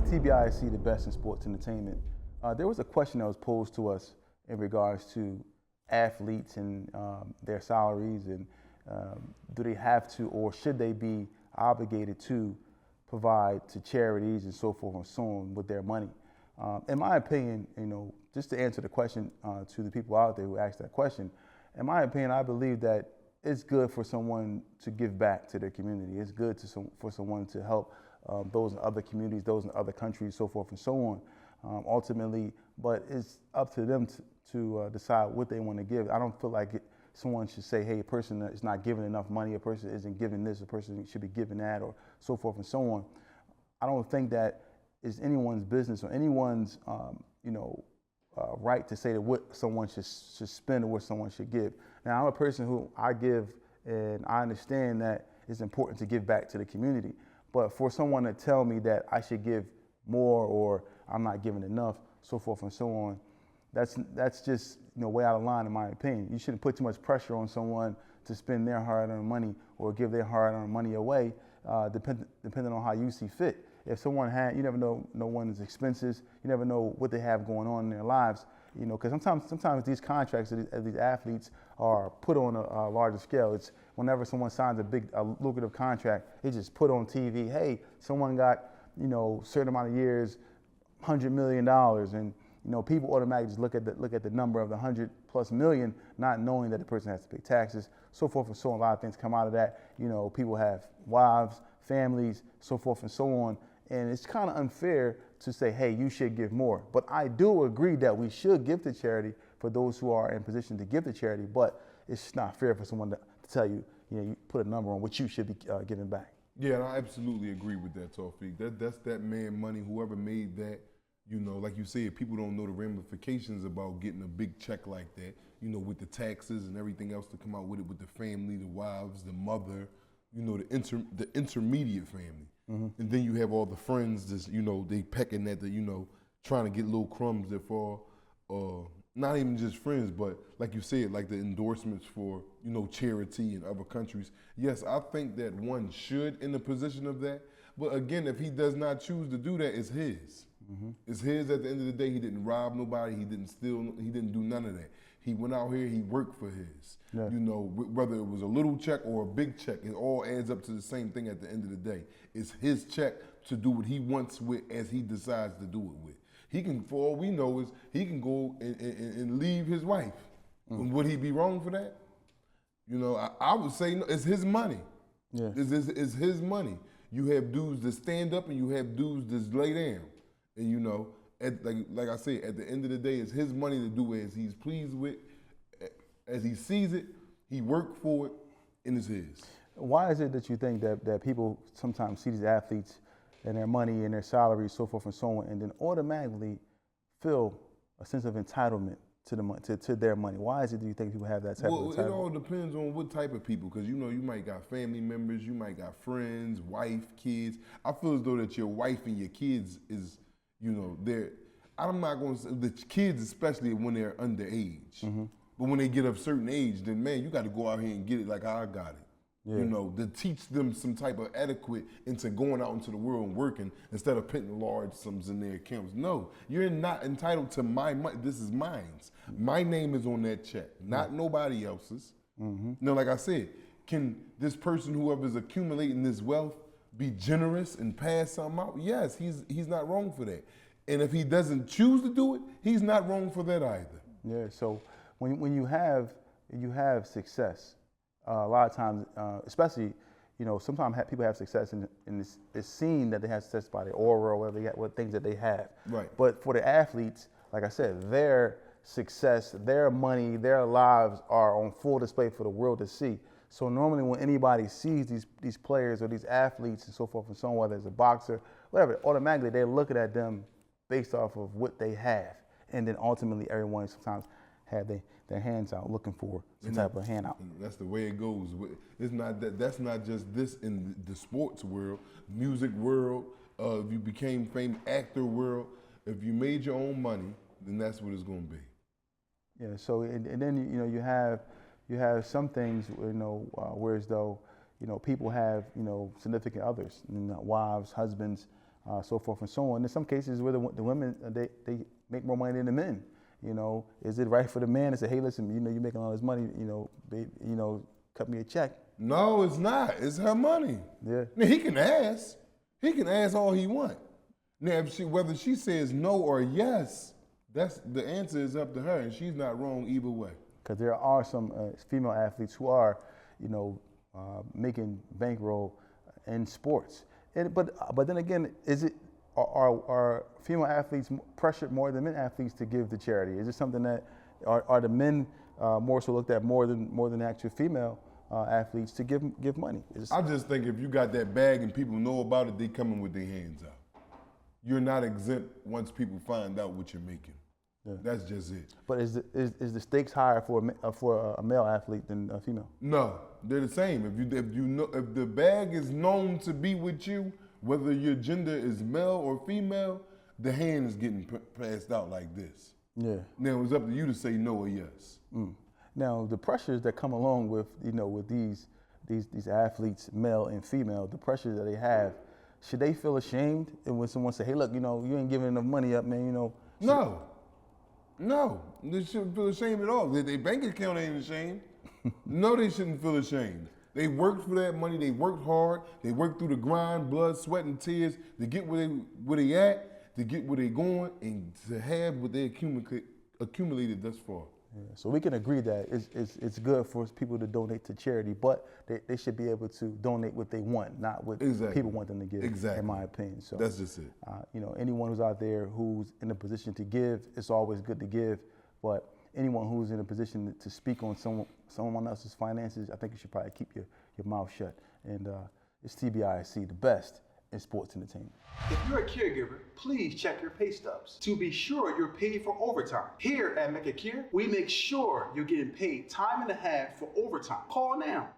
TBISE, the best in sports entertainment, there was a question that was posed to us in regards to athletes and their salaries, and do they have to or should they be obligated to provide to charities and so forth and so on with their money. In my opinion, just to answer the question to the people out there who asked that question, in my opinion, I believe that it's good for someone to give back to their community. It's good for someone to help those in other communities, those in other countries, so forth and so on, ultimately. But it's up to them to decide what they want to give. I don't feel like someone should say, hey, a person is not giving enough money, a person isn't giving this, a person should be giving that, or so forth and so on. I don't think that is anyone's business or anyone's right to say that what someone should spend or what someone should give. Now, I'm a person who I give, and I understand that it's important to give back to the community. But for someone to tell me that I should give more or I'm not giving enough, so forth and so on, that's just way out of line in my opinion. You shouldn't put too much pressure on someone to spend their hard-earned money or give their hard-earned money away, depending on how you see fit. If someone you never know no one's expenses, you never know what they have going on in their lives, because sometimes these contracts of these athletes are put on a larger scale. It's whenever someone signs a lucrative contract, it's just put on TV, hey, someone got, certain amount of years, $100 million, and people automatically just look at the number of the 100+ million, not knowing that the person has to pay taxes, so forth and so on. A lot of things come out of that. People have wives, families, so forth and so on. And it's kind of unfair to say, hey, you should give more. But I do agree that we should give to charity for those who are in position to give to charity, but it's not fair for someone to tell you, you put a number on what you should be giving back. Yeah, and I absolutely agree with that, Tawfiq. That's that man money, whoever made that, like you said, people don't know the ramifications about getting a big check like that, with the taxes and everything else to come out with it, with the family, the wives, the mother, the intermediate family. Mm-hmm. And then you have all the friends that's, they pecking at the, trying to get little crumbs that fall, not even just friends, but like you said, like the endorsements for, charity in other countries. Yes, I think that one should in the position of that. But again, if he does not choose to do that, it's his. Mm-hmm. It's his at the end of the day. He didn't rob nobody. He didn't steal. He didn't do none of that. He went out here, he worked for his. Yeah. Whether it was a little check or a big check, it all adds up to the same thing at the end of the day. It's his check to do what he wants with as he decides to do it with. He can, for all we know, is he can go and leave his wife. Mm. Would he be wrong for that? I would say no, it's his money. Yeah. It's his money. You have dudes that stand up and you have dudes that lay down. And like I said, at the end of the day, it's his money to do as he's pleased with, as he sees it, he worked for it, and it's his. Why is it that you think that people sometimes see these athletes and their money and their salaries, so forth and so on, and then automatically feel a sense of entitlement to their money? Why is it do you think people have that type of entitlement? It all depends on what type of people, because you might got family members, you might got friends, wife, kids. I feel as though that your wife and your kids is, I'm not going to say, the kids especially when they're underage. Mm-hmm. But when they get of a certain age, then man, you got to go out here and get it like how I got it. Yeah. To teach them some type of etiquette into going out into the world and working instead of putting large sums in their accounts. No, you're not entitled to my money. This is mine. My name is on that check, not nobody else's. Mm-hmm. Like I said, can this person, whoever's accumulating this wealth, be generous and pass something out? Yes, he's not wrong for that. And if he doesn't choose to do it, he's not wrong for that either. Yeah, so when you have success, a lot of times, especially, sometimes people have success and it's seen that they have success by their aura or what things that they have. Right. But for the athletes, like I said, their success, their money, their lives are on full display for the world to see. So normally when anybody sees these players or these athletes and so forth and so on, whether it's a boxer, whatever, automatically they're looking at them based off of what they have. And then ultimately everyone sometimes have their hands out looking for some type of handout. That's the way it goes. It's not that's not just this in the sports world, music world, if you became famous, actor world, if you made your own money, then that's what it's gonna be. Yeah, so and then you have some things, whereas though, people have, significant others, wives, husbands, so forth and so on. In some cases where the women, they make more money than the men. Is it right for the man to say, hey, listen, you're making all this money, babe, cut me a check? No, it's not. It's her money. Yeah. Now, he can ask. He can ask all he wants. Now, whether she says no or yes, that's the answer is up to her, and she's not wrong either way. Because there are some female athletes who are, making bankroll in sports. But then again, are female athletes pressured more than men athletes to give to charity? Is it something that are the men more so looked at more than the actual female athletes to give money? I just think if you got that bag and people know about it, they coming with their hands out. You're not exempt once people find out what you're making. Yeah. That's just it. But is the stakes higher for a male athlete than a female? No, they're the same. If the bag is known to be with you, whether your gender is male or female, the hand is getting passed out like this. Yeah. Now it's up to you to say no or yes. Now the pressures that come along with with these athletes, male and female, the pressures that they have, should they feel ashamed? And when someone say, hey, look, you ain't giving enough money up, man, No, they shouldn't feel ashamed at all. Their bank account ain't ashamed. No, they shouldn't feel ashamed. They worked for that money. They worked hard. They worked through the grind, blood, sweat, and tears to get where they at, to get where they going, and to have what they accumulated thus far. Yeah, so we can agree that it's good for people to donate to charity, but they should be able to donate what they want, not what people want them to give, in my opinion. So that's just it. Anyone who's out there who's in a position to give, it's always good to give, but anyone who's in a position to speak on someone else's finances, I think you should probably keep your mouth shut. And it's TBISE, the best in sports entertainment. If you're a caregiver, please check your pay stubs to be sure you're paid for overtime. Here at Make It Care, we make sure you're getting paid time and a half for overtime. Call now.